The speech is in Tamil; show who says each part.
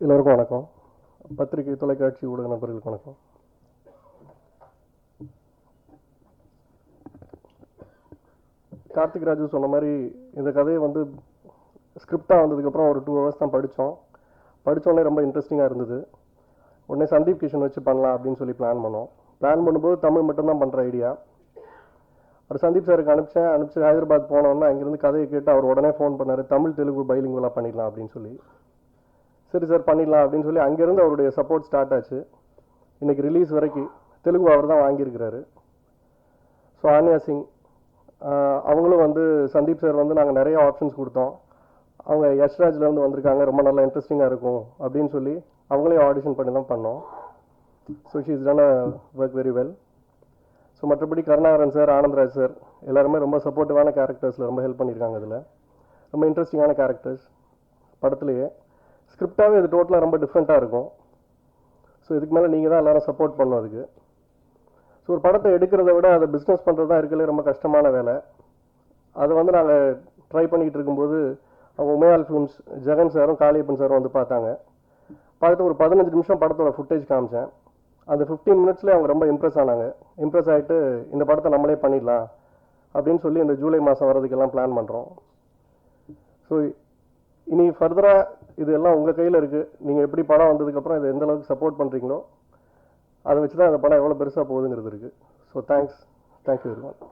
Speaker 1: எல்லோருக்கும் வணக்கம். பத்திரிகை தொலைக்காட்சி ஊடக நண்பர்களுக்கு வணக்கம். கார்த்திக் ராஜு சொன்ன மாதிரி இந்த கதையை வந்து ஸ்கிரிப்டாக வந்ததுக்கப்புறம் ஒரு 2 hours தான் படித்தோடனே ரொம்ப இன்ட்ரெஸ்டிங்காக இருந்தது. உடனே சந்தீப் கிஷன் வச்சு பண்ணலாம் அப்படின்னு சொல்லி பிளான் பண்ணும்போது தமிழ் மட்டும்தான் பண்ணுற ஐடியா. ஒரு சந்தீப் சாருக்கு அனுப்பிச்சு ஹைதராபாத் போனோன்னா அங்கேருந்து கதையை கேட்டு அவர் உடனே ஃபோன் பண்ணார், தமிழ் தெலுங்கு பைலிங்குவலாக பண்ணிடலாம் அப்படின்னு சொல்லி. சரி சார் பண்ணிடலாம் அப்படின்னு சொல்லி அங்கேருந்து அவருடைய சப்போர்ட் ஸ்டார்ட் ஆச்சு. இன்றைக்கி ரிலீஸ் வரைக்கும் தெலுங்கு அவர் தான் வாங்கியிருக்கிறாரு. ஸோ ஆன்யா சிங் அவங்களும் வந்து சந்தீப் சார் வந்து நாங்கள் நிறைய ஆப்ஷன்ஸ் கொடுத்தோம். அவங்க யஷ்ராஜ்லேருந்து வந்திருக்காங்க, ரொம்ப நல்லா இன்ட்ரெஸ்டிங்காக இருக்கும் அப்படின்னு சொல்லி அவங்களே ஆடிஷன் பண்ணி தான் பண்ணோம். So she is done a work very well. So மற்றபடி கருணாகரன் சார், ஆனந்த்ராஜ் சார் எல்லாருமே ரொம்ப சப்போர்ட்டிவான கேரக்டர்ஸில் ரொம்ப ஹெல்ப் பண்ணியிருக்காங்க. இதில் ரொம்ப இன்ட்ரெஸ்டிங்கான கேரக்டர்ஸ் படத்துலேயே. ஸ்கிரிப்டாகவே இது டோட்டலாக ரொம்ப டிஃப்ரெண்ட்டாக இருக்கும். ஸோ இதுக்கு மேலே நீங்கள் தான் எல்லோரும் சப்போர்ட் பண்ணணும் அதுக்கு. ஸோ ஒரு படத்தை எடுக்கிறத விட அதை பிஸ்னஸ் பண்ணுறது தான் இருக்கலே ரொம்ப கஷ்டமான வேலை. அதை வந்து நாங்கள் ட்ரை பண்ணிக்கிட்டு இருக்கும்போது அவங்க உமையால் ஃபிலிம்ஸ் ஜெகன் சாரும் காளியப்பன் சாரும் வந்து பார்த்துட்டு ஒரு 15 நிமிஷம் படத்தோட ஃபுட்டேஜ் காமிச்சேன். அந்த 15 மினிட்ஸ்லேயே அவங்க ரொம்ப இம்ப்ரெஸ் ஆகிட்டு இந்த படத்தை நம்மளே பண்ணிடலாம் அப்படின்னு சொல்லி இந்த ஜூலை மாதம் வரதுக்கெல்லாம் பிளான் பண்ணுறோம். ஸோ இனி ஃபர்தராக இது எல்லாம் உங்கள் கையில் இருக்குது. நீங்கள் எப்படி படம் வந்ததுக்கப்புறம் இதை எந்த அளவுக்கு சப்போர்ட் பண்ணுறீங்களோ அதை வச்சு தான் அந்த படம் எவ்வளோ பெருசாக போகுதுங்கிறது இருக்குது. So thank you very much.